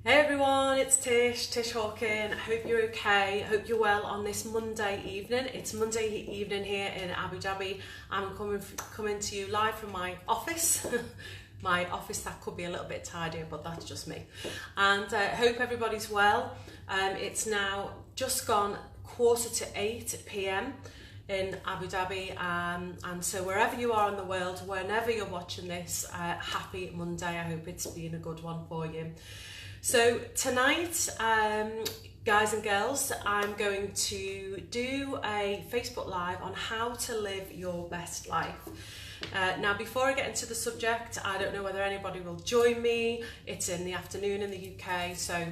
Hey everyone, it's Tish Hawken. I hope you're okay. I hope you're well on this Monday evening. It's Monday evening here in Abu Dhabi. I'm coming to you live from my office. My office that could be a little bit tidier, but that's just me. And I hope everybody's well. It's now just gone 7:45 p.m. in Abu Dhabi, and so wherever you are in the world, whenever you're watching this, happy Monday. I hope it's been a good one for you. So tonight, guys and girls, I'm going to do a Facebook Live on how to live your best life. Now, before I get into the subject, I don't know whether anybody will join me. It's in the afternoon in the UK, so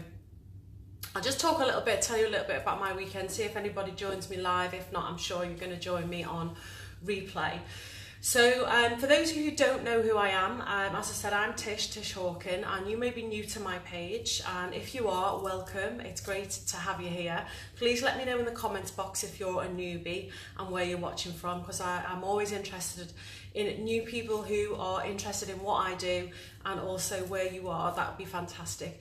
I'll just talk a little bit, tell you a little bit about my weekend, see if anybody joins me live. If not, I'm sure you're going to join me on replay. So for those of you who don't know who I am, as I said, I'm Tish Hawken, and you may be new to my page, and if you are, welcome. It's great to have you here. Please let me know in the comments box if you're a newbie and where you're watching from, because I'm always interested in new people who are interested in what I do, and also where you are. That would be fantastic.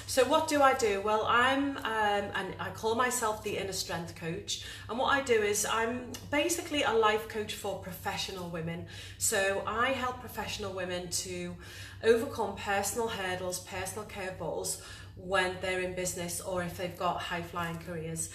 So what do I do? Well, and I call myself the Inner Strength Coach, and what I do is I'm basically a life coach for professional women. So I help professional women to overcome personal hurdles, personal curveballs when they're in business or if they've got high-flying careers.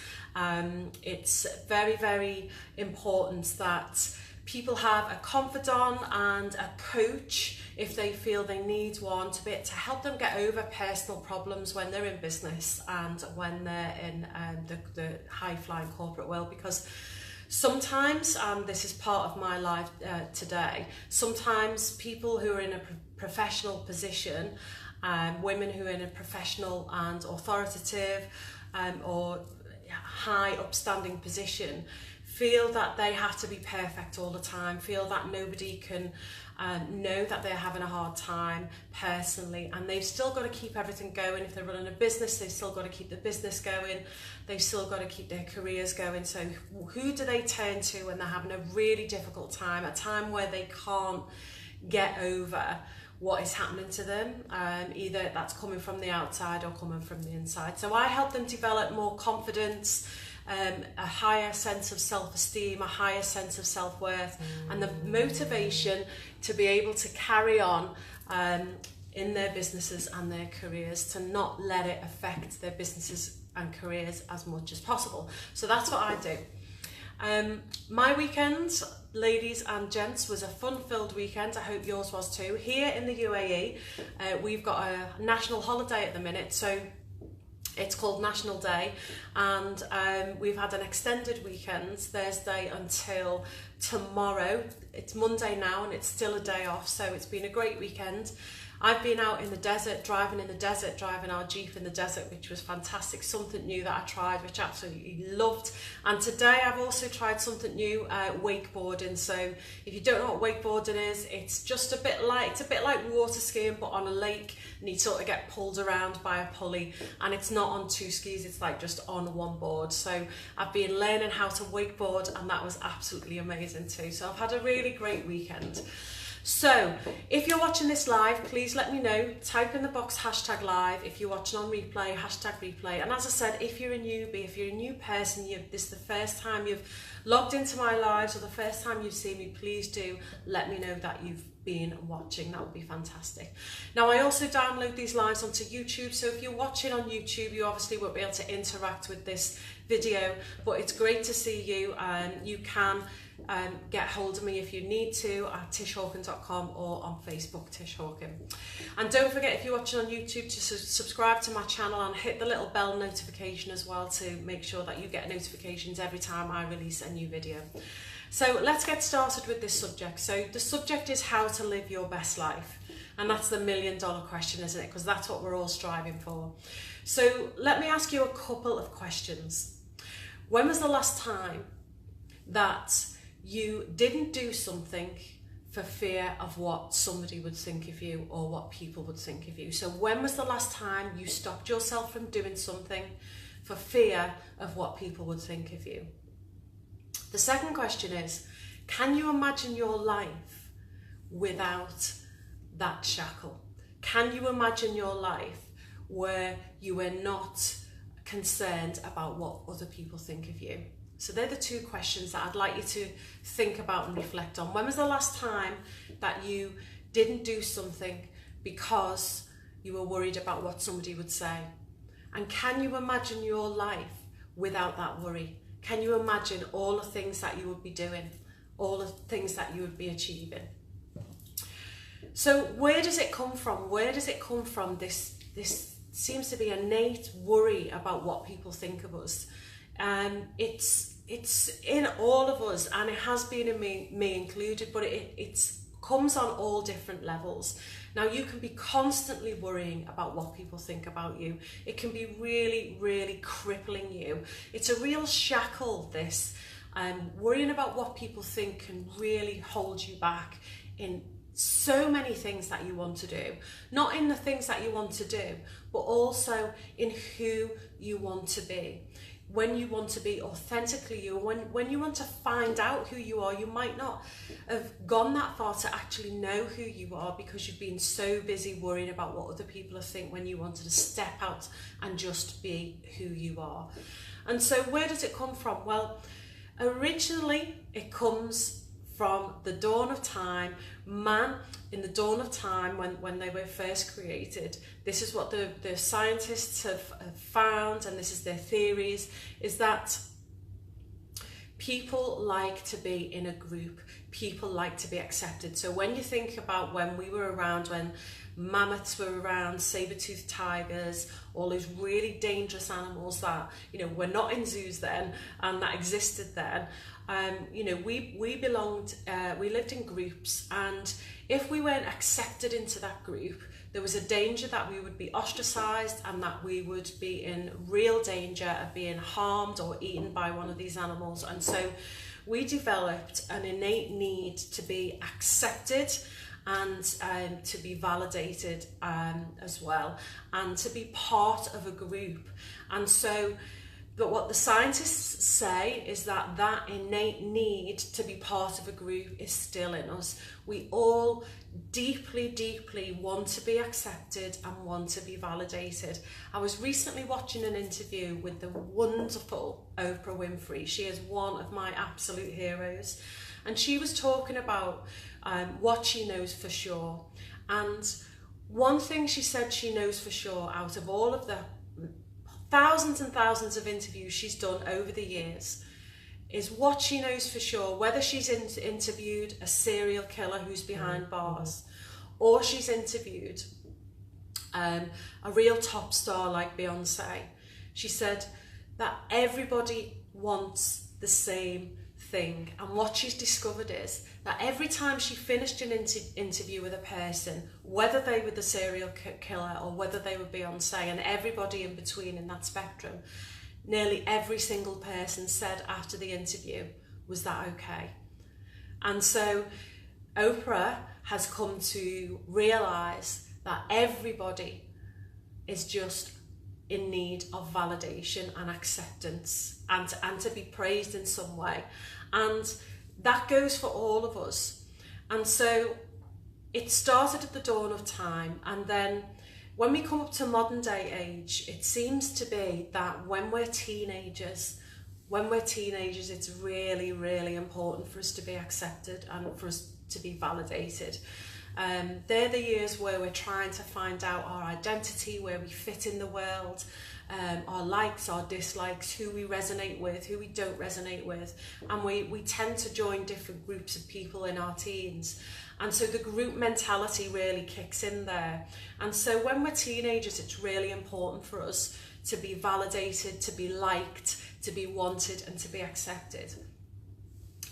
It's very, very important that people have a confidant and a coach if they feel they need one to help them get over personal problems when they're in business and when they're in the high-flying corporate world. Because sometimes, and this is part of my life today, sometimes people who are in a professional position, women who are in a professional and authoritative or high upstanding position, feel that they have to be perfect all the time, feel that nobody can know that they're having a hard time personally, and they've still got to keep everything going. If they're running a business, they've still got to keep the business going, they've still got to keep their careers going. So who do they turn to when they're having a really difficult time, a time where they can't get over what is happening to them, either that's coming from the outside or coming from the inside? So I help them develop more confidence, a higher sense of self-esteem, a higher sense of self-worth, and the motivation to be able to carry on in their businesses and their careers, to not let it affect their businesses and careers as much as possible. So that's what I do. My weekend, ladies and gents, was a fun-filled weekend. I hope yours was too. Here in the UAE, we've got a national holiday at the minute, so it's called National Day, and we've had an extended weekend, Thursday until tomorrow. It's Monday now and it's still a day off, so it's been a great weekend. I've been out in the desert, driving our Jeep in the desert, which was fantastic. Something new that I tried, which I absolutely loved. And today I've also tried something new, wakeboarding. So if you don't know what wakeboarding is, it's a bit like water skiing, but on a lake, and you sort of get pulled around by a pulley, and it's not on two skis, it's like just on one board. So I've been learning how to wakeboard, and that was absolutely amazing too. So I've had a really great weekend. So if you're watching this live, please let me know. Type in the box #live. If you're watching on replay, #replay. And as I said, if you're a newbie, if you're a new person, this is the first time you've logged into my lives or the first time you've seen me, please do let me know that you've been watching. That would be fantastic. Now, I also download these lives onto YouTube, so if you're watching on YouTube, you obviously won't be able to interact with this video, but it's great to see you, and you can get hold of me if you need to at tishhawken.com or on Facebook, Tish Hawken. And don't forget, if you're watching on YouTube, to subscribe to my channel and hit the little bell notification as well, to make sure that you get notifications every time I release a new video. So let's get started with this subject. So the subject is how to live your best life, and that's the $1 million question, isn't it? Because that's what we're all striving for. So let me ask you a couple of questions. When was the last time that you didn't do something for fear of what somebody would think of you or what people would think of you? So when was the last time you stopped yourself from doing something for fear of what people would think of you? The second question is, can you imagine your life without that shackle? Can you imagine your life where you were not concerned about what other people think of you? So they're the two questions that I'd like you to think about and reflect on. When was the last time that you didn't do something because you were worried about what somebody would say? And can you imagine your life without that worry? Can you imagine all the things that you would be doing, all the things that you would be achieving? So where does it come from? Where does it come from, this seems to be innate worry about what people think of us? It's in all of us, and it has been in me included, but it comes on all different levels. Now, you can be constantly worrying about what people think about you. It can be really, really crippling you. It's a real shackle, this. Worrying about what people think can really hold you back in so many things that you want to do. Not in the things that you want to do, but also in who you want to be. When you want to be authentically you, when you want to find out who you are, you might not have gone that far to actually know who you are because you've been so busy worrying about what other people think, when you wanted to step out and just be who you are. And so where does it come from? Well, originally it comes from the dawn of time. Man, in the dawn of time, when they were first created, this is what the scientists have found, and this is their theories, is that people like to be in a group. People like to be accepted. So when you think about when we were around, when mammoths were around, saber-toothed tigers, all those really dangerous animals that, you know, were not in zoos then and that existed then, you know, we belonged, we lived in groups, and if we weren't accepted into that group, there was a danger that we would be ostracized and that we would be in real danger of being harmed or eaten by one of these animals. And so we developed an innate need to be accepted and to be validated as well, and to be part of a group. And so, but what the scientists say is that that innate need to be part of a group is still in us. We all deeply, deeply want to be accepted and want to be validated. I was recently watching an interview with the wonderful Oprah Winfrey. She is one of my absolute heroes. And she was talking about what she knows for sure. And one thing she said she knows for sure, out of all of the thousands and thousands of interviews she's done over the years, is what she knows for sure, whether she's interviewed a serial killer who's behind bars, or she's interviewed a real top star like Beyonce. She said that everybody wants the same thing, and what she's discovered is that every time she finished an interview with a person, whether they were the serial killer or whether they were Beyonce and everybody in between in that spectrum, nearly every single person said after the interview, "Was that okay?" And so Oprah has come to realise that everybody is just in need of validation and acceptance, and to be praised in some way. And that goes for all of us. And so it started at the dawn of time, and then when we come up to modern day age, it seems to be that when we're teenagers, it's really, really important for us to be accepted and for us to be validated. They're the years where we're trying to find out our identity, where we fit in the world, our likes, our dislikes, who we resonate with, who we don't resonate with. And we tend to join different groups of people in our teens. And so the group mentality really kicks in there. And so when we're teenagers, it's really important for us to be validated, to be liked, to be wanted, and to be accepted.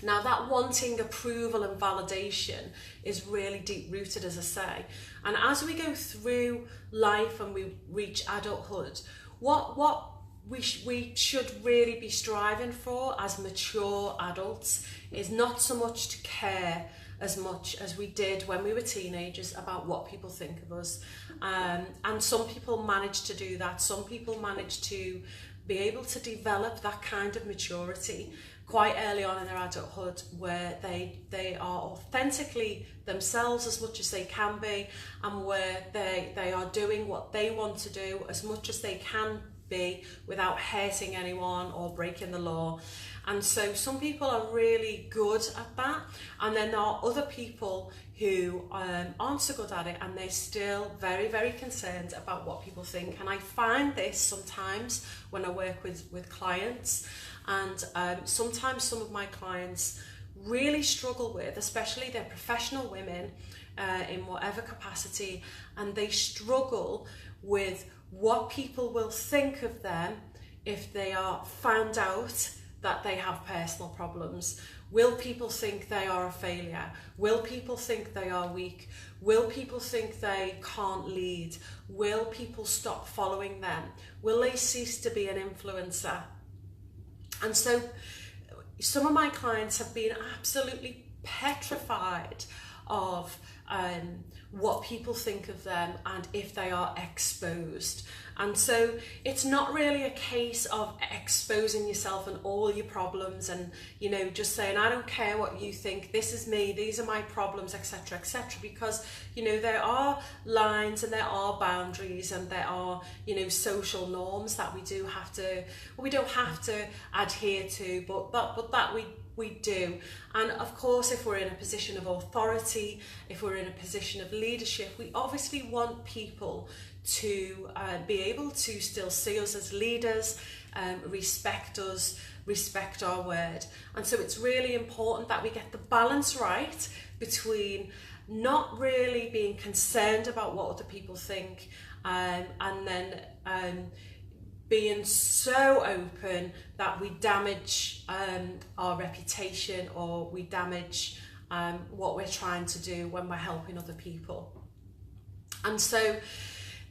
Now, that wanting approval and validation is really deep-rooted, as I say. And as we go through life and we reach adulthood, what we should really be striving for as mature adults is not so much to care as much as we did when we were teenagers about what people think of us. And some people manage to do that. Some people manage to be able to develop that kind of maturity quite early on in their adulthood, where they are authentically themselves as much as they can be, and where they are doing what they want to do as much as they can be without hurting anyone or breaking the law. And so some people are really good at that, and then there are other people who aren't so good at it, and they're still very, very concerned about what people think. And I find this sometimes when I work with clients, and sometimes some of my clients really struggle with, especially they're professional women in whatever capacity, and they struggle with what people will think of them if they are found out that they have personal problems. Will people think they are a failure? Will people think they are weak? Will people think they can't lead? Will people stop following them? Will they cease to be an influencer? And so some of my clients have been absolutely petrified of what people think of them and if they are exposed. And so it's not really a case of exposing yourself and all your problems and, you know, just saying, I don't care what you think, this is me, these are my problems, etc., etc. Because, you know, there are lines and there are boundaries and there are, you know, social norms that we don't have to adhere to, but that we do. And of course, if we're in a position of authority, if we're in a position of leadership, we obviously want people to be able to still see us as leaders, respect us, respect our word. And so it's really important that we get the balance right between not really being concerned about what other people think, and then being so open that we damage our reputation, or we damage what we're trying to do when we're helping other people. And so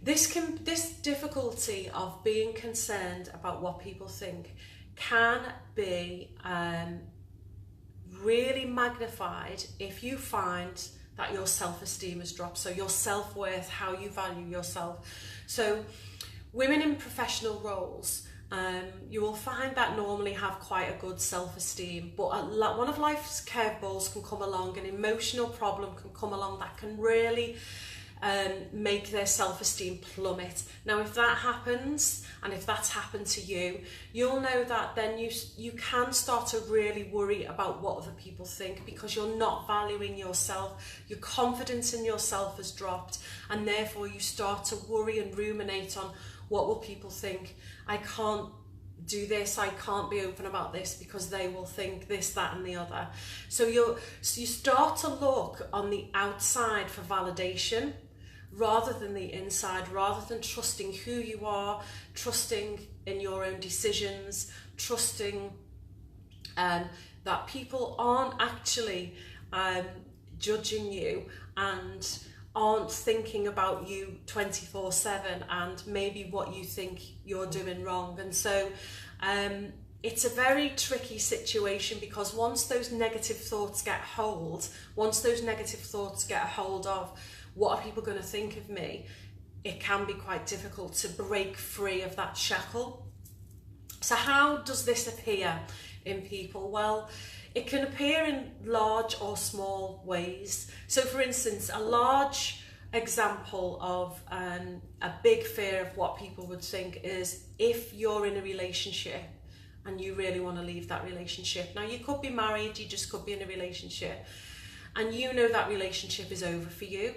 this difficulty of being concerned about what people think can be really magnified if you find that your self-esteem has dropped, so your self-worth, how you value yourself. So women in professional roles, you will find that normally have quite a good self-esteem, but one of life's curveballs can come along, an emotional problem can come along that can really make their self-esteem plummet. Now, if that happens, and if that's happened to you, you'll know that then you can start to really worry about what other people think, because you're not valuing yourself, your confidence in yourself has dropped, and therefore you start to worry and ruminate on, what will people think? I can't do this, I can't be open about this because they will think this, that and the other. So you start to look on the outside for validation rather than the inside, rather than trusting who you are, trusting in your own decisions, trusting that people aren't actually judging you and aren't thinking about you 24/7 and maybe what you think you're doing wrong. And so it's a very tricky situation, because once those negative thoughts get a hold of what are people going to think of me, it can be quite difficult to break free of that shackle. So how does this appear in people? Well, it can appear in large or small ways. So for instance, a large example of a big fear of what people would think is if you're in a relationship and you really want to leave that relationship. Now, you could be married, you just could be in a relationship, and you know that relationship is over for you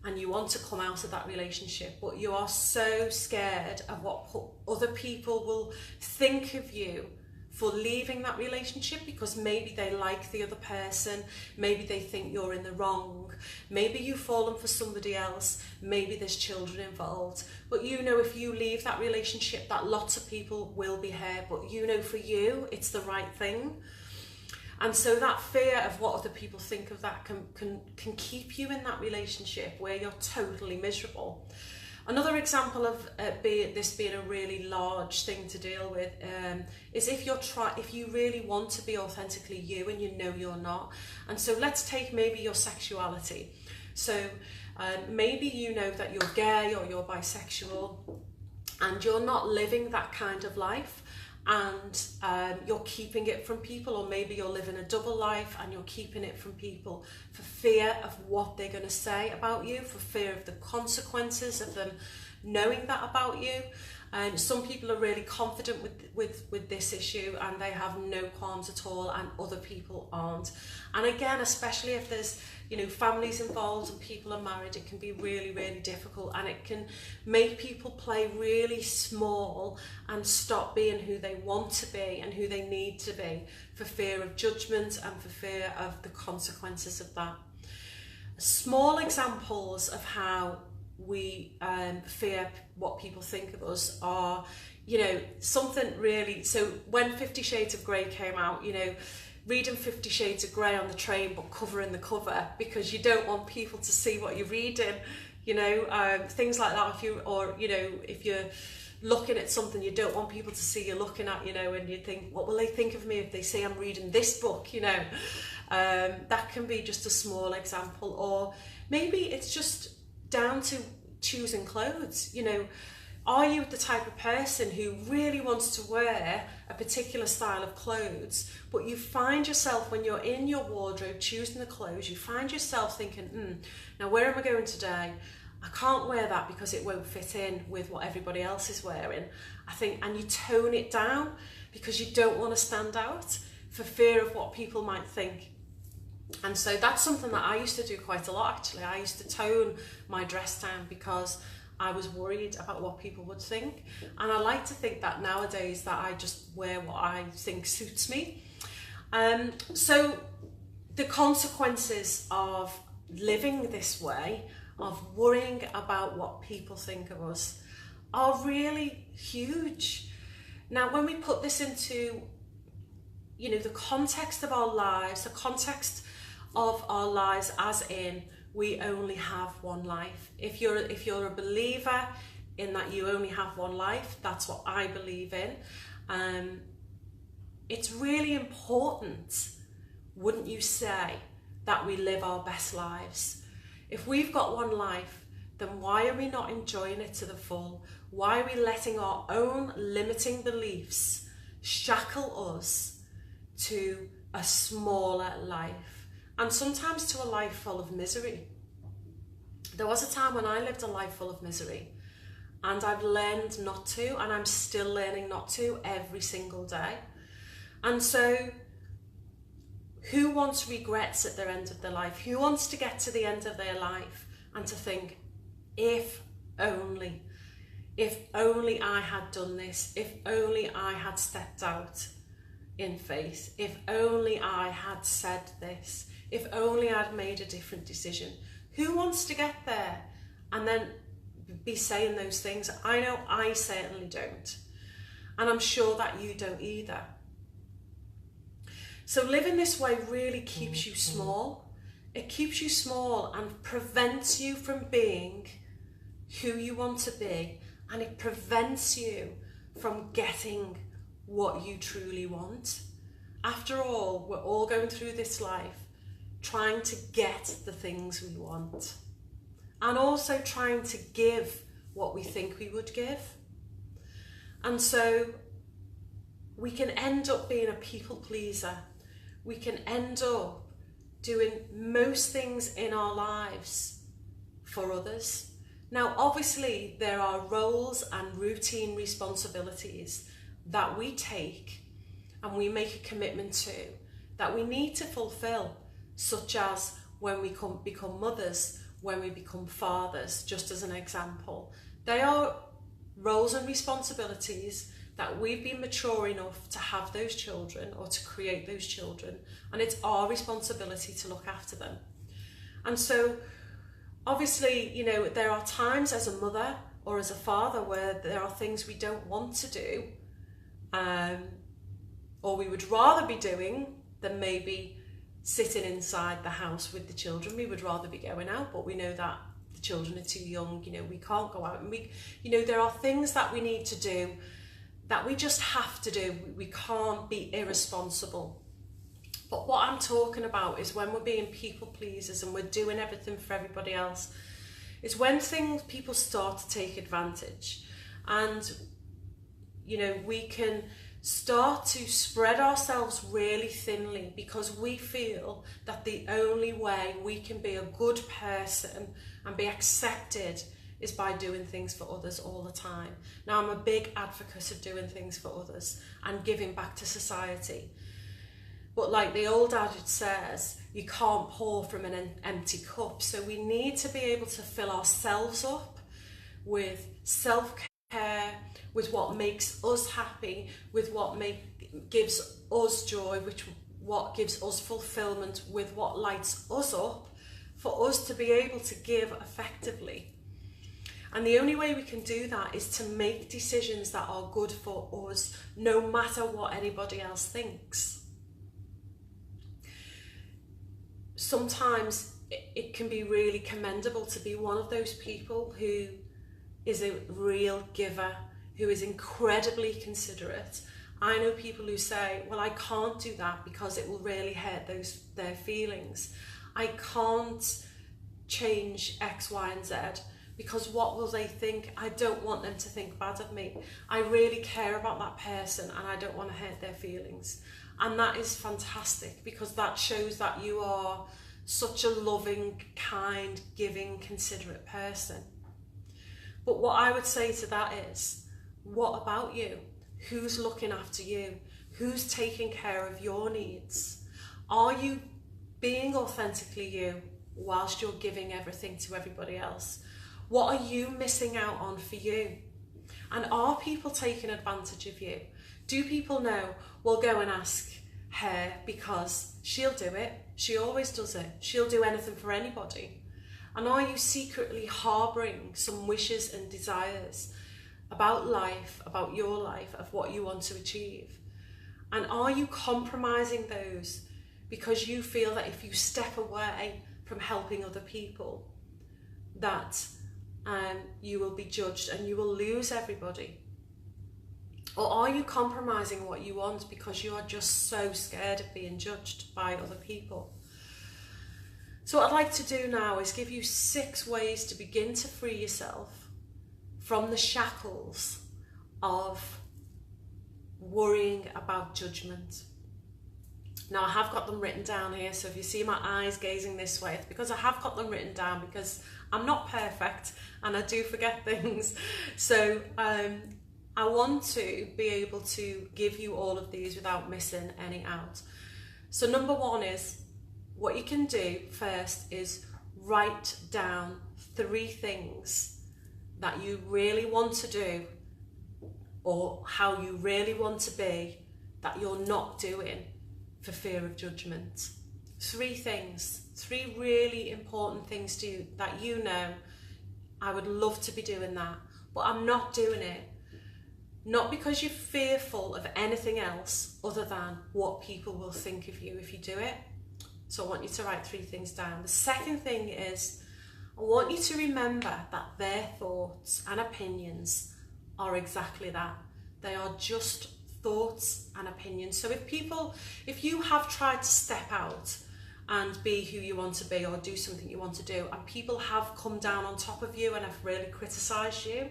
and you want to come out of that relationship, but you are so scared of what other people will think of you for leaving that relationship, because maybe they like the other person, maybe they think you're in the wrong, maybe you've fallen for somebody else, maybe there's children involved, but you know if you leave that relationship that lots of people will be hurt, but you know for you it's the right thing. And so that fear of what other people think of that can keep you in that relationship where you're totally miserable. Another example of this being a really large thing to deal with is if you really want to be authentically you and you know you're not. And so let's take maybe your sexuality. So maybe you know that you're gay or you're bisexual and you're not living that kind of life. and you're keeping it from people, or maybe you're living a double life and you're keeping it from people for fear of what they're going to say about you, for fear of the consequences of them knowing that about you. And some people are really confident with this issue and they have no qualms at all, and other people aren't. And again, especially if there's, you know, families involved and people are married, it can be really, really difficult, and it can make people play really small and stop being who they want to be and who they need to be, for fear of judgment and for fear of the consequences of that. Small examples of how we fear what people think of us are, you know, something really, so when 50 Shades of Grey came out, you know, reading 50 Shades of Grey on the train but covering the cover because you don't want people to see what you're reading, you know, things like that. If you're looking at something you don't want people to see you're looking at, you know, and you think, what will they think of me if they say I'm reading this book, you know. That can be just a small example. Or maybe it's just down to choosing clothes. You know, are you the type of person who really wants to wear a particular style of clothes, but you find yourself, when you're in your wardrobe choosing the clothes, you find yourself thinking, now where am I going today? I can't wear that because it won't fit in with what everybody else is wearing. I think, and you tone it down because you don't want to stand out for fear of what people might think. And so that's something that I used to do quite a lot, actually. I used to tone my dress down because I was worried about what people would think. And I like to think that nowadays that I just wear what I think suits me. So the consequences of living this way, of worrying about what people think of us, are really huge. Now, when we put this into, you know, the context of our lives, the context of our lives as in we only have one life. If you're a believer in that you only have one life, that's what I believe in. It's really important, wouldn't you say, that we live our best lives. If we've got one life, then why are we not enjoying it to the full? Why are we letting our own limiting beliefs shackle us to a smaller life, and sometimes to a life full of misery? There was a time when I lived a life full of misery, and I've learned not to, and I'm still learning not to every single day. And so who wants regrets at their end of their life? Who wants to get to the end of their life and to think, if only I had done this, if only I had stepped out in faith, if only I had said this, if only I'd made a different decision. Who wants to get there and then be saying those things? I know I certainly don't, and I'm sure that you don't either. So living this way really keeps you small. It keeps you small and prevents you from being who you want to be, and it prevents you from getting what you truly want. After all, we're all going through this life trying to get the things we want, and also trying to give what we think we would give. And so we can end up being a people pleaser. We can end up doing most things in our lives for others. Now, obviously, there are roles and routine responsibilities that we take and we make a commitment to, that we need to fulfill, such as when we become mothers, when we become fathers, just as an example. They are roles and responsibilities that we've been mature enough to have those children or to create those children, and it's our responsibility to look after them. And so obviously, you know, there are times as a mother or as a father where there are things we don't want to do, or we would rather be doing than maybe sitting inside the house with the children. We would rather be going out, but we know that the children are too young, you know, we can't go out, and there are things that we need to do that we just have to do. We can't be irresponsible. But what I'm talking about is when we're being people pleasers and we're doing everything for everybody else, is when people start to take advantage. And, you know, we can start to spread ourselves really thinly, because we feel that the only way we can be a good person and be accepted is by doing things for others all the time. Now, I'm a big advocate of doing things for others and giving back to society. But like the old adage says, you can't pour from an empty cup. So we need to be able to fill ourselves up with self-care, with what makes us happy, with what gives us joy, what gives us fulfillment, with what lights us up, for us to be able to give effectively. And the only way we can do that is to make decisions that are good for us, no matter what anybody else thinks. Sometimes it can be really commendable to be one of those people who is a real giver, who is incredibly considerate. I know people who say, well, I can't do that because it will really hurt their feelings. I can't change X, Y, and Z because what will they think? I don't want them to think bad of me. I really care about that person and I don't want to hurt their feelings. And that is fantastic, because that shows that you are such a loving, kind, giving, considerate person. But what I would say to that is, what about you? Who's looking after you? Who's taking care of your needs? Are you being authentically you whilst you're giving everything to everybody else? What are you missing out on for you? And are people taking advantage of you? Do people know, well, go and ask her because she'll do it. She always does it. She'll do anything for anybody. And are you secretly harbouring some wishes and desires about life, about your life, of what you want to achieve? And are you compromising those because you feel that if you step away from helping other people, that you will be judged and you will lose everybody? Or are you compromising what you want because you are just so scared of being judged by other people? So what I'd like to do now is give you 6 ways to begin to free yourself from the shackles of worrying about judgment. Now, I have got them written down here, so if you see my eyes gazing this way, it's because I have got them written down, because I'm not perfect and I do forget things. So I want to be able to give you all of these without missing any out. So number 1 is, what you can do first is write down 3 things that you really want to do, or how you really want to be, that you're not doing for fear of judgment. 3 things, 3 really important things to you that you know, I would love to be doing that, but I'm not doing it. Not because you're fearful of anything else other than what people will think of you if you do it. So I want you to write 3 things down. The second thing is, I want you to remember that their thoughts and opinions are exactly that. They are just thoughts and opinions. So if you have tried to step out and be who you want to be, or do something you want to do, and people have come down on top of you and have really criticised you,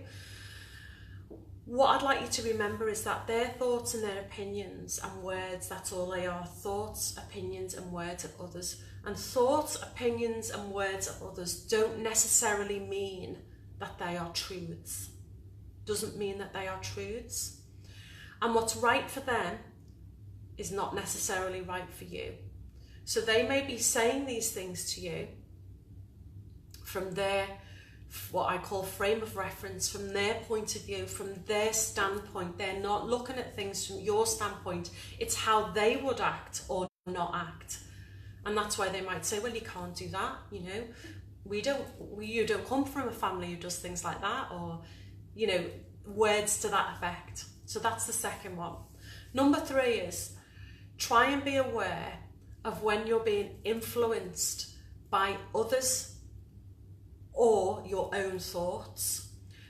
what I'd like you to remember is that their thoughts and their opinions and words, that's all they are: thoughts, opinions and words of others. And thoughts, opinions and words of others don't necessarily mean that they are truths. Doesn't mean that they are truths. And what's right for them is not necessarily right for you. So they may be saying these things to you from their, what I call frame of reference, from their point of view, from their standpoint. They're not looking at things from your standpoint. It's how they would act or not act. And that's why they might say, well, you can't do that, you know, you don't come from a family who does things like that, or, you know, words to that effect. So that's the second one. Number 3 is, try and be aware of when you're being influenced by others or your own thoughts.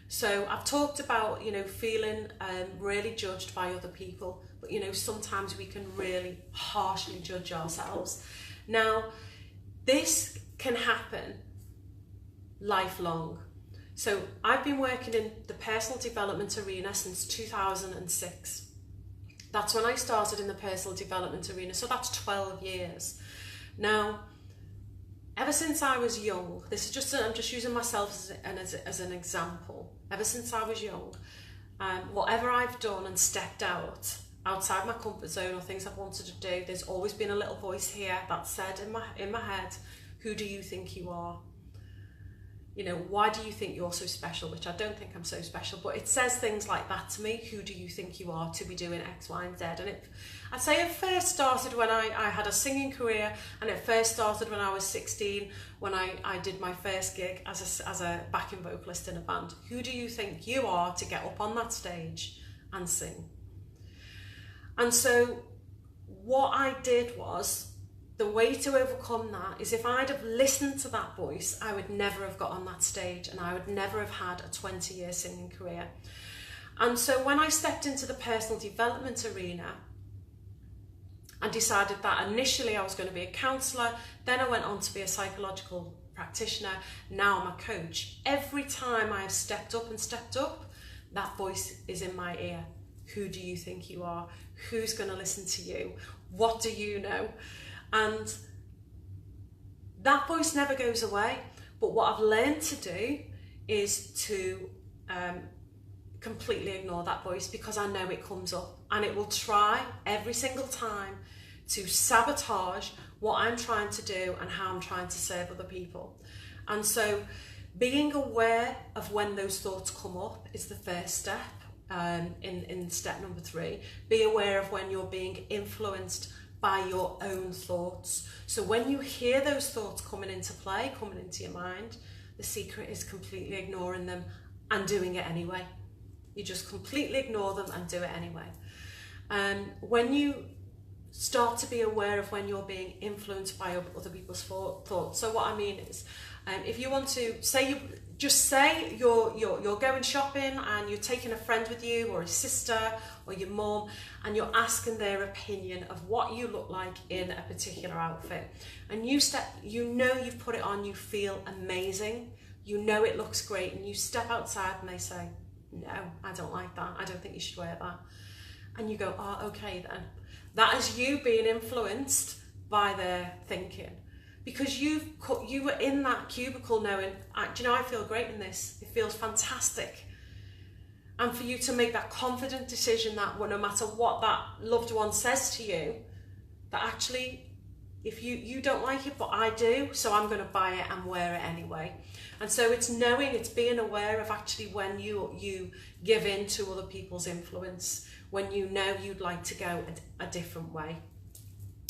So I've talked about, you know, feeling really judged by other people, but, you know, sometimes we can really harshly judge ourselves. Now, this can happen lifelong. So I've been working in the personal development arena since 2006. That's when I started in the personal development arena. So that's 12 years. Now, ever since I was young, this is just, I'm just using myself as an example. Ever since I was young, whatever I've done and stepped outside my comfort zone or things I've wanted to do, there's always been a little voice here that said in my head, who do you think you are? You know, why do you think you're so special? Which I don't think I'm so special, but it says things like that to me. Who do you think you are to be doing X, Y, and Z? And I'd say it first started when I had a singing career, and it first started when I was 16, when I did my first gig as a backing vocalist in a band. Who do you think you are to get up on that stage and sing? And so what I did was, the way to overcome that is if I'd have listened to that voice, I would never have got on that stage, and I would never have had a 20-year singing career. And so when I stepped into the personal development arena and decided that initially I was going to be a counsellor, then I went on to be a psychological practitioner, now I'm a coach. Every time I have stepped up, that voice is in my ear. Who do you think you are? Who's going to listen to you? What do you know? And that voice never goes away. But what I've learned to do is to completely ignore that voice, because I know it comes up and it will try every single time to sabotage what I'm trying to do and how I'm trying to serve other people. And so being aware of when those thoughts come up is the first step. In step number 3, be aware of when you're being influenced by your own thoughts. So when you hear those thoughts coming into play, coming into your mind, the secret is completely ignoring them and doing it anyway. You just completely ignore them and do it anyway. When you start to be aware of when you're being influenced by other people's thoughts. So what I mean is, if you want to say you're going shopping and you're taking a friend with you, or a sister or your mum, and you're asking their opinion of what you look like in a particular outfit, and you know you've put it on, you feel amazing, you know it looks great, and you step outside and they say, no, I don't like that, I don't think you should wear that, and you go, oh, okay then. That is you being influenced by their thinking, because you were in that cubicle knowing, do you know, I feel great in this, it feels fantastic. And for you to make that confident decision that, well, no matter what that loved one says to you, that actually, if you don't like it, but I do, so I'm going to buy it and wear it anyway. And so it's being aware of actually when you give in to other people's influence, when you know you'd like to go a different way.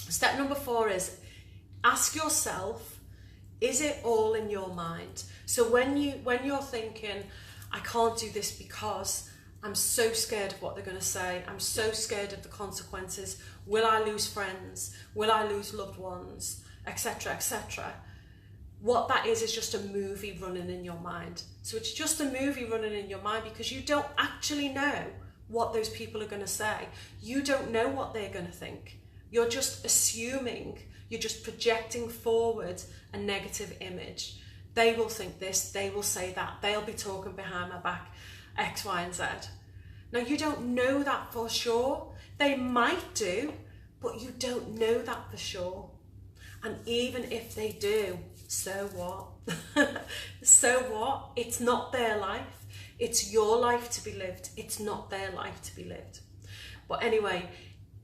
Step number 4 is ask yourself, is it all in your mind? So when you're thinking, I can't do this because I'm so scared of what they're going to say, I'm so scared of the consequences, will I lose friends, will I lose loved ones, etc., etc. What that is just a movie running in your mind. So it's just a movie running in your mind, because you don't actually know what those people are going to say. You don't know what they're going to think. You're just assuming, you're just projecting forward a negative image. They will think this, they will say that, they'll be talking behind my back, X, Y, and Z. Now, you don't know that for sure. They might do, but you don't know that for sure. And even if they do, so what? So what? It's not their life. It's your life to be lived. It's not their life to be lived. But anyway,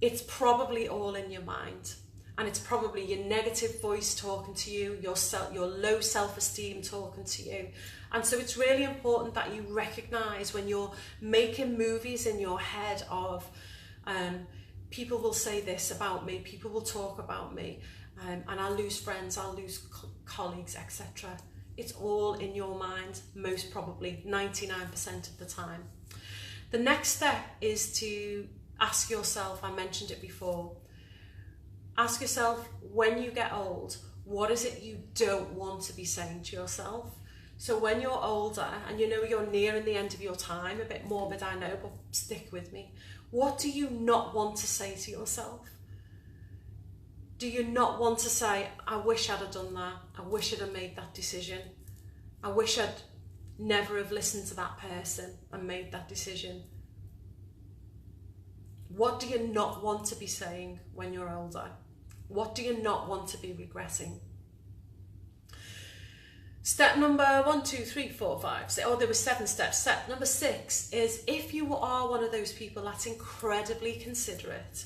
it's probably all in your mind. And it's probably your negative voice talking to you, your low self-esteem talking to you. And so it's really important that you recognise when you're making movies in your head of people will say this about me, people will talk about me, and I'll lose friends, I'll lose colleagues, etc. It's all in your mind, most probably 99% of the time. The next step is to ask yourself, I mentioned it before, ask yourself, when you get old, what is it you don't want to be saying to yourself? So when you're older and you know you're nearing the end of your time, a bit morbid I know, but stick with me. What do you not want to say to yourself? Do you not want to say, I wish I'd have done that, I wish I'd have made that decision, I wish I'd never have listened to that person and made that decision? What do you not want to be saying when you're older? What do you not want to be regretting? Step number 1, 2, 3, 4, 5. There were 7 steps. Step number 6 is, if you are one of those people that's incredibly considerate,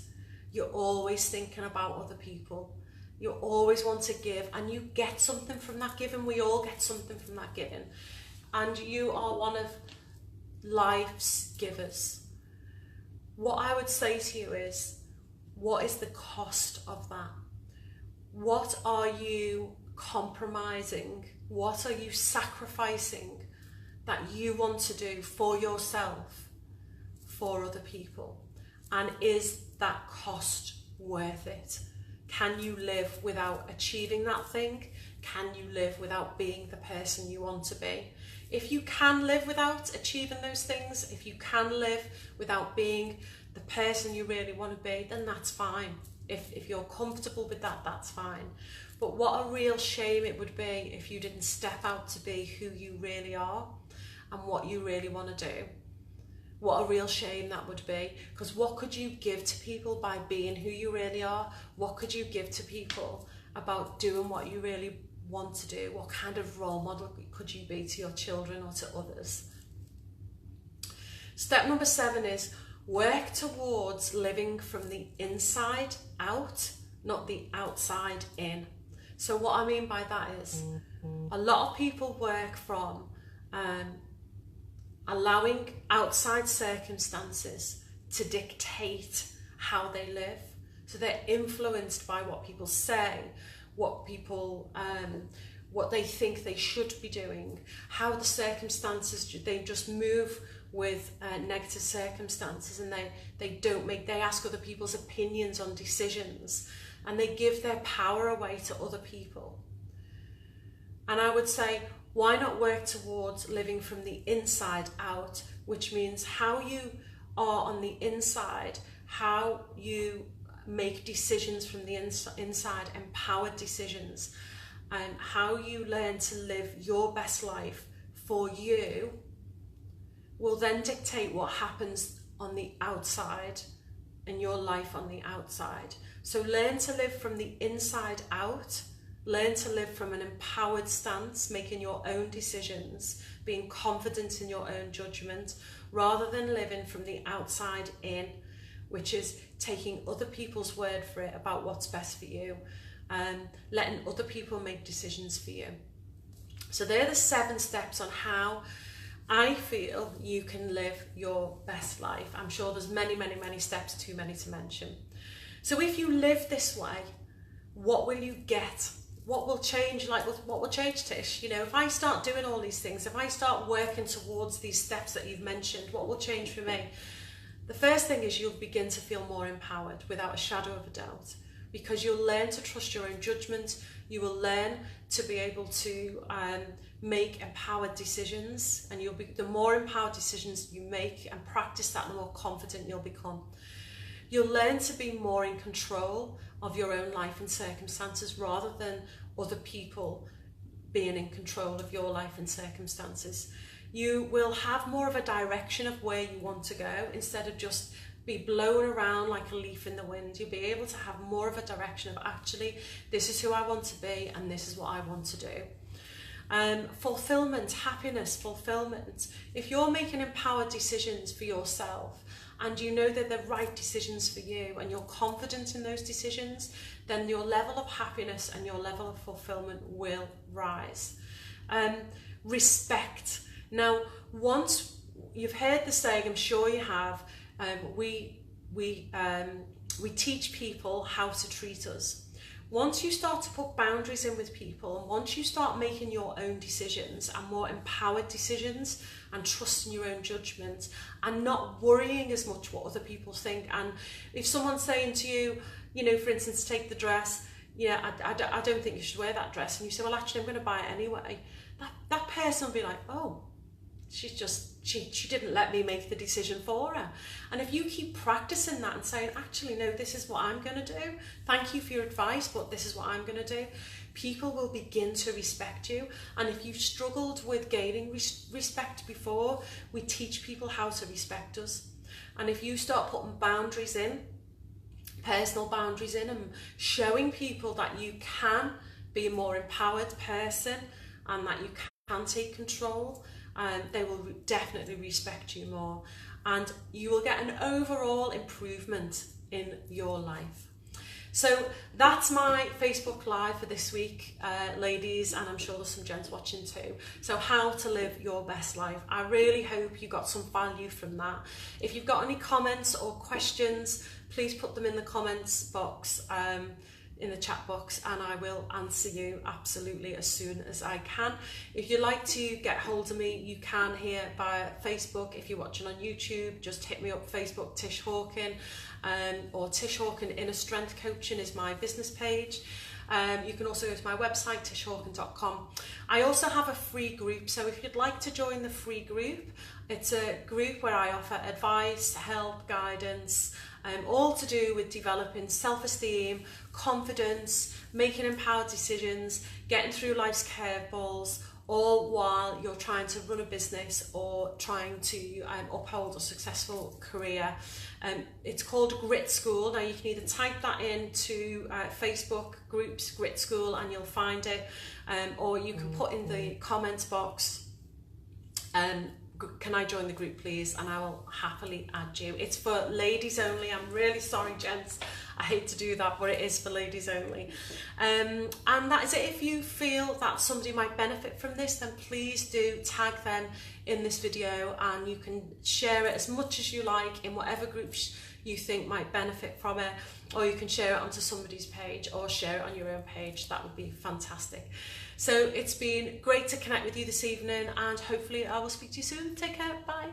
you're always thinking about other people. You always want to give, and you get something from that giving. We all get something from that giving. And you are one of life's givers. What I would say to you is, what is the cost of that? What are you compromising? What are you sacrificing that you want to do for yourself, for other people? And is that cost worth it? Can you live without achieving that thing? Can you live without being the person you want to be? If you can live without achieving those things, if you can live without being the person you really want to be, then that's fine. If you're comfortable with that, that's fine. But what a real shame it would be if you didn't step out to be who you really are and what you really want to do. What a real shame that would be. Because what could you give to people by being who you really are? What could you give to people about doing what you really want to do? What kind of role model could you be to your children or to others? Step number 7 is work towards living from the inside out, not the outside in. So what I mean by that is, a lot of people work from allowing outside circumstances to dictate how they live. So they're influenced by what people say, what people, what they think they should be doing, how the circumstances, they just move with negative circumstances, and they ask other people's opinions on decisions, and they give their power away to other people. And I would say, why not work towards living from the inside out, which means how you are on the inside, how you make decisions from the inside, empowered decisions, and how you learn to live your best life for you will then dictate what happens on the outside in your life on the outside. So learn to live from the inside out. Learn to live from an empowered stance, making your own decisions, being confident in your own judgment, rather than living from the outside in, which is taking other people's word for it about what's best for you, and letting other people make decisions for you. So they're the 7 steps on how I feel you can live your best life. I'm sure there's many, many, many steps, too many to mention. So if you live this way, what will you get? What will change? Like, what will change, Tish? You know, if I start doing all these things, if I start working towards these steps that you've mentioned, what will change for me? The first thing is you'll begin to feel more empowered without a shadow of a doubt, because you'll learn to trust your own judgment. You will learn to be able to make empowered decisions, and the more empowered decisions you make and practice that, the more confident you'll become. You'll learn to be more in control of your own life and circumstances, rather than other people being in control of your life and circumstances. You will have more of a direction of where you want to go, instead of just be blown around like a leaf in the wind. You'll be able to have more of a direction of, actually, this is who I want to be and this is what I want to do. Fulfilment, happiness, fulfilment. If you're making empowered decisions for yourself, and you know they're the right decisions for you, and you're confident in those decisions, then your level of happiness and your level of fulfillment will rise. Respect. Now, once you've heard the saying, I'm sure you have, we teach people how to treat us. Once you start to put boundaries in with people, and once you start making your own decisions and more empowered decisions, and trusting your own judgment, and not worrying as much what other people think, and if someone's saying to you, you know, for instance, take the dress, yeah, I don't think you should wear that dress, and you say, well, actually, I'm going to buy it anyway, that person will be like, oh, she didn't let me make the decision for her. And if you keep practicing that and saying, actually, no, this is what I'm going to do, thank you for your advice, but this is what I'm going to do, people will begin to respect you. And if you've struggled with gaining respect before, we teach people how to respect us. And if you start putting boundaries in, personal boundaries in, and showing people that you can be a more empowered person and that you can take control, they will definitely respect you more, and you will get an overall improvement in your life. So that's my Facebook Live for this week, ladies, and I'm sure there's some gents watching too. So how to live your best life. I really hope you got some value from that. If you've got any comments or questions, please put them in the comments box, in the chat box, and I will answer you absolutely as soon as I can. If you'd like to get hold of me, you can here via Facebook. If you're watching on YouTube, just hit me up, Facebook, Tish Hawken, or Tish Hawken Inner Strength Coaching is my business page. You can also go to my website, tishhawken.com. I also have a free group, so if you'd like to join the free group, it's a group where I offer advice, help, guidance, all to do with developing self-esteem, confidence, making empowered decisions, getting through life's curveballs, all while you're trying to run a business or trying to uphold a successful career. It's called Grit School. Now you can either type that into Facebook groups, Grit School, and you'll find it, or you can put in the comments box, can I join the group please, and I will happily add you. It's for ladies only. I'm really sorry, gents, I hate to do that, but it is for ladies only. And that is it. If you feel that somebody might benefit from this, then please do tag them in this video, and you can share it as much as you like in whatever groups you think might benefit from it, or you can share it onto somebody's page or share it on your own page. That would be fantastic. So it's been great to connect with you this evening, and hopefully I will speak to you soon. Take care. Bye.